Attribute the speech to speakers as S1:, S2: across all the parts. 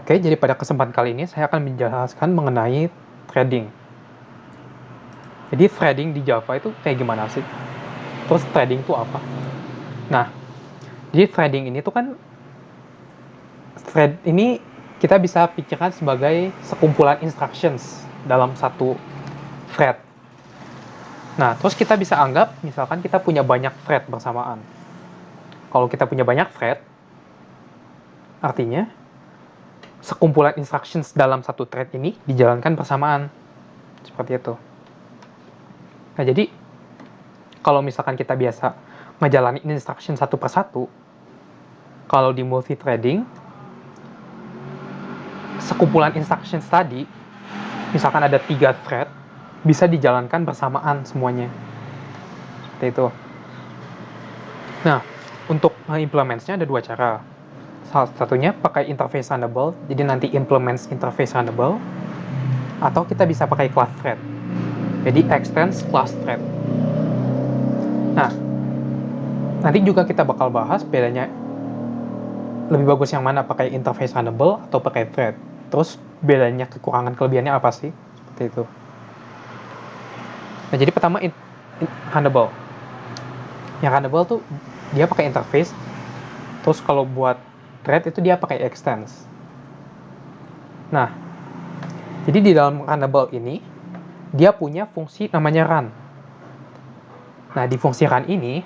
S1: Oke, jadi pada kesempatan kali ini saya akan menjelaskan mengenai threading. Jadi threading di Java itu kayak gimana sih? Terus threading itu apa? Nah, jadi threading ini tuh kan, thread ini kita bisa pikirkan sebagai sekumpulan instructions dalam satu thread. Nah, terus kita bisa anggap misalkan kita punya banyak thread bersamaan. Kalau kita punya banyak thread, artinya sekumpulan instructions dalam satu thread ini dijalankan bersamaan. Seperti itu. Nah, jadi kalau misalkan kita biasa ngejalanin instruction satu persatu, kalau di multi-threading, sekumpulan instructions tadi, misalkan ada 3 thread, bisa dijalankan bersamaan semuanya. Seperti itu. Nah, untuk implements-nya ada 2 cara. Salah satunya pakai interface runnable, jadi nanti implements interface runnable, atau kita bisa pakai class thread. Jadi extends class thread. Nah, nanti juga kita bakal bahas bedanya lebih bagus yang mana, pakai interface runnable atau pakai thread. Terus bedanya, kekurangan, kelebihannya apa sih? Seperti itu. Nah, jadi pertama runnable. Yang runnable tuh dia pakai interface. Terus kalau buat thread itu dia pakai extends. Nah, jadi di dalam runnable ini dia punya fungsi namanya run. Nah, di fungsi run ini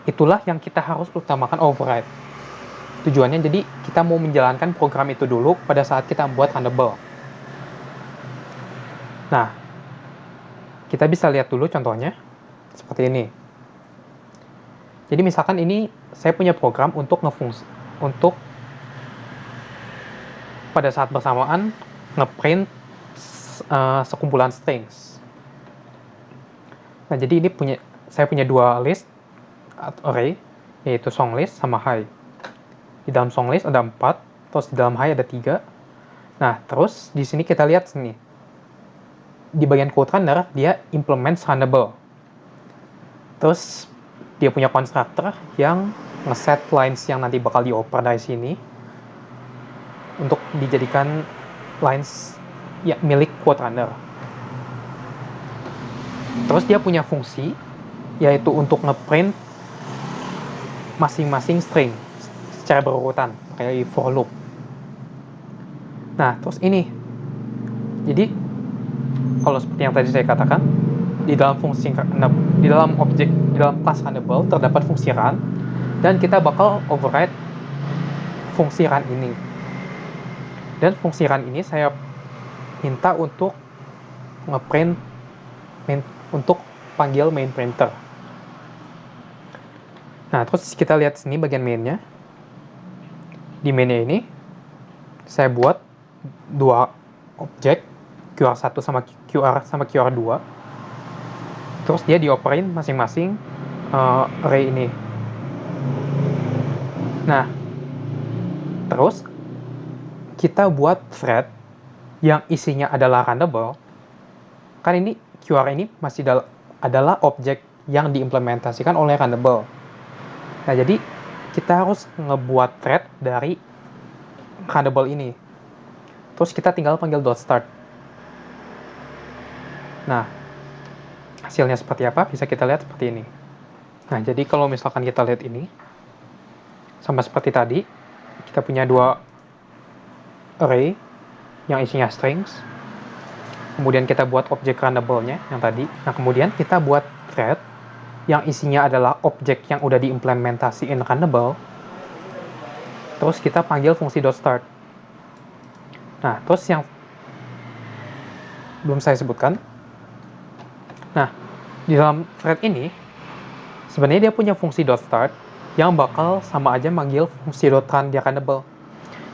S1: itulah yang kita harus utamakan override. Tujuannya jadi kita mau menjalankan program itu dulu pada saat kita membuat runnable. Nah, kita bisa lihat dulu contohnya seperti ini. Jadi misalkan ini saya punya program untuk pada saat bersamaan ngeprint sekumpulan strings. Nah, jadi ini saya punya 2 list array, yaitu song list sama high. Di dalam song list ada 4, terus di dalam high ada 3. Nah, terus di sini kita lihat sini. Di bagian code runner, dia implements runnable. Terus dia punya constructor yang ngeset lines yang nanti bakal dioper dari sini untuk dijadikan lines ya milik code runner. Terus dia punya fungsi yaitu untuk ngeprint masing-masing string secara berurutan kayak for loop. Nah, terus ini. Jadi kalau seperti yang tadi saya katakan, di dalam objek, di dalam class runnable terdapat fungsi run, dan kita bakal override fungsi run ini. Dan fungsi run ini saya minta untuk ngeprint untuk panggil main printer. Nah, terus kita lihat sini bagian mainnya. Di mainnya ini saya buat 2 objek, QR1 sama QR2. Terus dia dioperin masing-masing array ini. Nah, terus kita buat thread yang isinya adalah runnable. Kan ini QR ini masih adalah objek yang diimplementasikan oleh runnable. Nah, jadi kita harus ngebuat thread dari runnable ini. Terus kita tinggal panggil .start. Nah, hasilnya seperti apa? Bisa kita lihat seperti ini. Nah, jadi kalau misalkan kita lihat ini, sama seperti tadi, kita punya 2 array yang isinya strings. Kemudian kita buat objek runnable-nya yang tadi. Nah, kemudian kita buat thread yang isinya adalah objek yang udah diimplementasiin runnable. Terus kita panggil fungsi .start. Nah, terus yang belum saya sebutkan. Nah, di dalam thread ini sebenarnya dia punya fungsi .start yang bakal sama aja manggil fungsi .run di runnable.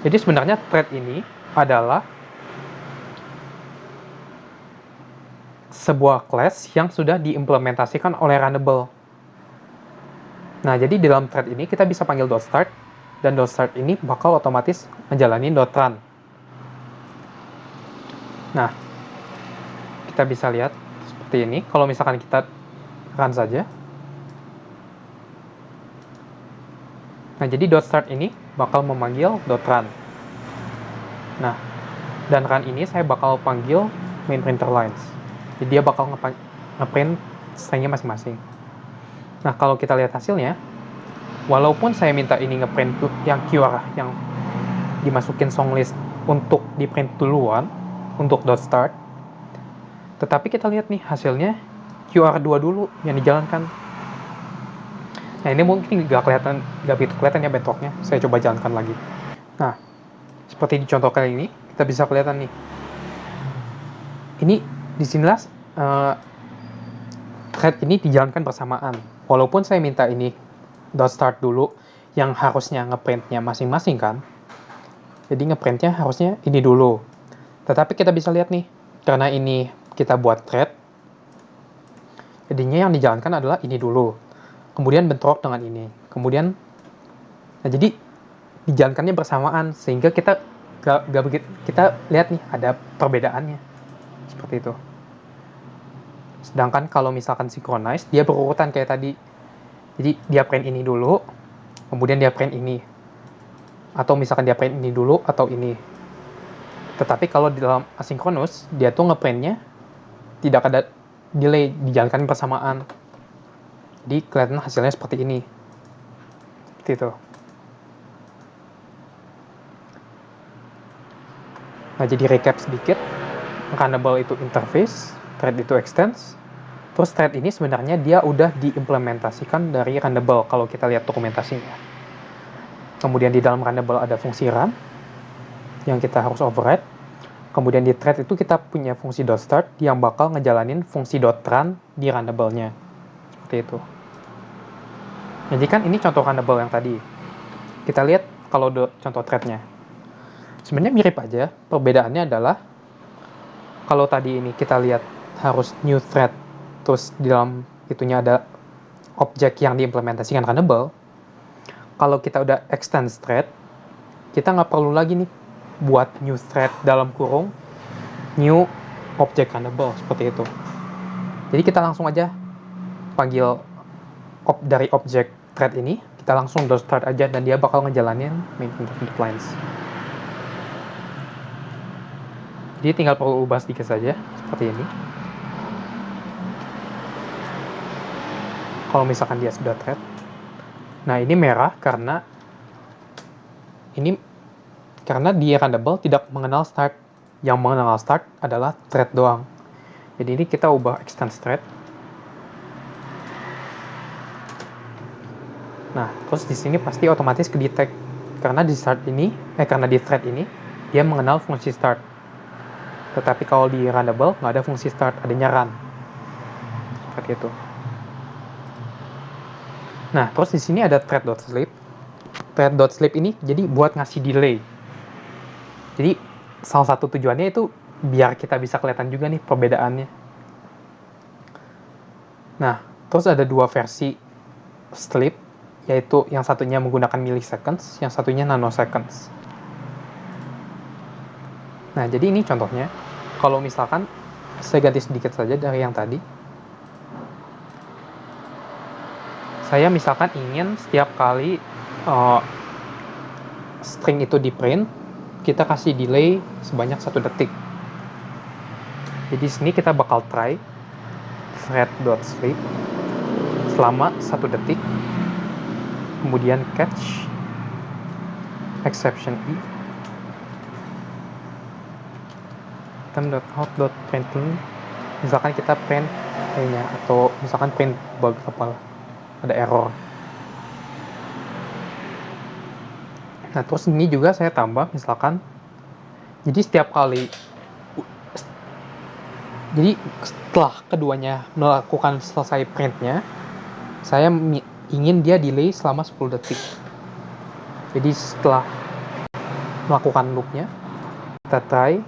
S1: Jadi sebenarnya thread ini adalah sebuah class yang sudah diimplementasikan oleh runnable. Nah, jadi di dalam thread ini kita bisa panggil .start, dan .start ini bakal otomatis menjalani .run. Nah, kita bisa lihat seperti ini. Kalau misalkan kita run saja. Nah, jadi .start ini bakal memanggil .run. Nah, dan run ini saya bakal panggil main printer lines. Jadi dia bakal ngeprint stringnya masing-masing. Nah, kalau kita lihat hasilnya, walaupun saya minta ini ngeprint yang QR yang dimasukin song list untuk di print duluan untuk dot start, tetapi kita lihat nih hasilnya QR2 dulu yang dijalankan. Nah, ini mungkin nggak begitu kelihatan ya bentroknya. Saya coba jalankan lagi. Nah, seperti di contoh kali ini, kita bisa kelihatan nih. Ini disinilah thread ini dijalankan bersamaan. Walaupun saya minta ini dot start dulu, yang harusnya ngeprintnya masing-masing kan. Jadi ngeprintnya harusnya ini dulu. Tetapi kita bisa lihat nih, karena ini kita buat thread, jadinya yang dijalankan adalah ini dulu. Kemudian bentrok dengan ini. Kemudian, nah jadi dijalankannya bersamaan sehingga kita gak begitu, kita lihat nih ada perbedaannya seperti itu. Sedangkan kalau misalkan synchronize, dia berurutan kayak tadi. Jadi dia print ini dulu, kemudian dia print ini. Atau misalkan dia print ini dulu atau ini. Tetapi kalau di dalam asynchronous, dia tuh ngeprintnya tidak ada delay, dijalankan bersamaan. Jadi kelihatan hasilnya seperti ini. Seperti itu. Nah, jadi recap sedikit. Runnable itu interface, thread itu extends. Terus thread ini sebenarnya dia udah diimplementasikan dari Runnable kalau kita lihat dokumentasinya. Kemudian di dalam Runnable ada fungsi run yang kita harus override. Kemudian di thread itu kita punya fungsi .start yang bakal ngejalanin fungsi .run di Runnable-nya. Seperti itu. Jadi kan ini contoh Runnable yang tadi. Kita lihat kalau contoh thread-nya. Sebenarnya mirip aja. Perbedaannya adalah kalau tadi ini kita lihat harus new thread, terus di dalam itunya ada objek yang diimplementasikan Runnable. Kalau kita udah extend thread, kita nggak perlu lagi nih buat new thread dalam kurung new object Runnable seperti itu. Jadi kita langsung aja panggil dari objek thread ini, kita langsung .start aja dan dia bakal ngejalanin main printer lines. Jadi tinggal perlu ubah sedikit saja seperti ini. Kalau misalkan dia sudah thread, nah ini merah karena di Runnable tidak mengenal start. Yang mengenal start adalah thread doang. Jadi ini kita ubah extend thread. Nah, terus di sini pasti otomatis ke detect karena di thread ini dia mengenal fungsi start. Tetapi kalau di Runnable nggak ada fungsi start, adanya run. Seperti itu. Nah, terus di sini ada thread.sleep. Thread.sleep ini jadi buat ngasih delay. Jadi salah satu tujuannya itu biar kita bisa kelihatan juga nih perbedaannya. Nah, terus ada dua versi sleep, yaitu yang satunya menggunakan milliseconds, yang satunya nanoseconds. Nah, jadi ini contohnya. Kalau misalkan saya ganti sedikit saja dari yang tadi. Saya misalkan ingin setiap kali string itu di print, kita kasih delay sebanyak 1 detik. Jadi sini kita bakal try thread.sleep selama 1 detik. Kemudian catch exception i item.out.println, misalkan kita print nya atau misalkan print bug apa, ada error. Nah, terus ini juga saya tambah misalkan, jadi setiap kali, jadi setelah keduanya melakukan selesai printnya, saya ingin dia delay selama 10 detik. Jadi setelah melakukan loopnya, kita try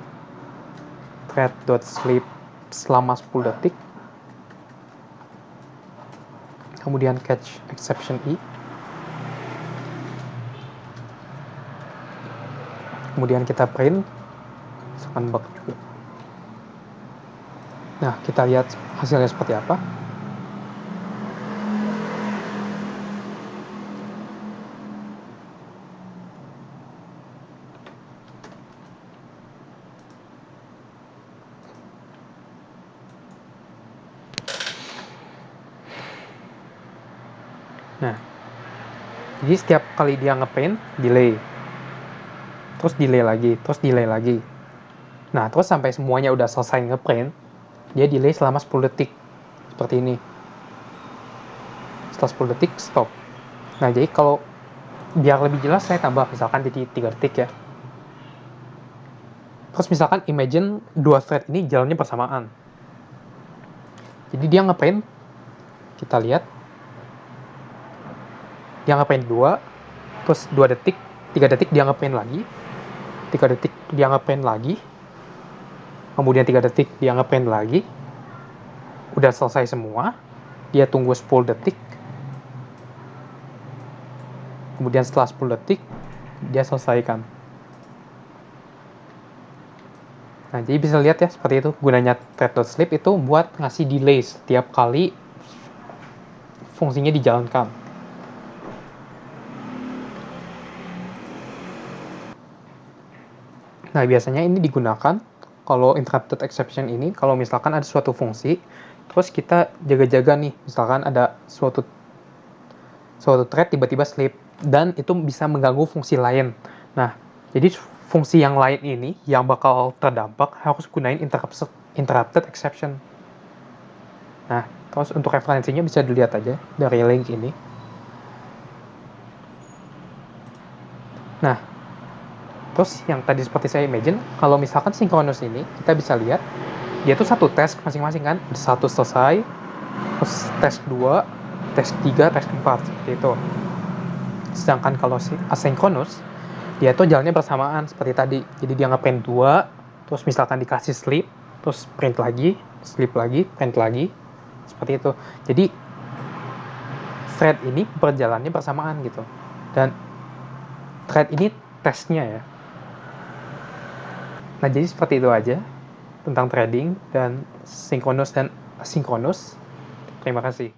S1: thread.sleep selama 10 detik, kemudian catch exception i, kemudian kita print, misalkan bug juga. Nah, kita lihat hasilnya seperti apa. Nah, jadi setiap kali dia ngeprint, delay. Terus delay lagi, terus delay lagi. Nah, terus sampai semuanya udah selesai ngeprint, dia delay selama 10 detik. Seperti ini. Setelah 10 detik, stop. Nah, jadi kalau biar lebih jelas, saya tambah misalkan jadi 3 detik ya. Terus misalkan imagine dua thread ini jalannya bersamaan. Jadi dia ngeprint, kita lihat, dia ngeprint 2, terus 2 detik, 3 detik dia ngeprint lagi, 3 detik dia ngeprint lagi, kemudian 3 detik dia ngeprint lagi, udah selesai semua, dia tunggu 10 detik, kemudian setelah 10 detik, dia selesaikan. Nah, jadi bisa lihat ya, seperti itu. Gunanya thread.sleep itu buat ngasih delay setiap kali fungsinya dijalankan. Nah, biasanya ini digunakan kalau interrupted exception ini, kalau misalkan ada suatu fungsi, terus kita jaga-jaga nih, misalkan ada suatu thread tiba-tiba sleep, dan itu bisa mengganggu fungsi lain. Nah, jadi fungsi yang lain ini yang bakal terdampak harus gunain interrupted exception. Nah, terus untuk referensinya bisa dilihat aja dari link ini. Nah, terus yang tadi seperti saya imagine, kalau misalkan sinkronus ini, kita bisa lihat, dia tuh satu task masing-masing kan, satu selesai, terus task 2, task 3, task 4, seperti itu. Sedangkan kalau asynchronous, dia tuh jalannya bersamaan seperti tadi. Jadi dia ngeprint 2, terus misalkan dikasih sleep, terus print lagi, sleep lagi, print lagi, seperti itu. Jadi thread ini berjalannya bersamaan gitu. Dan thread ini tesnya ya. Nah, jadi seperti itu aja tentang trading dan sinkronus dan asinkronus. Terima kasih.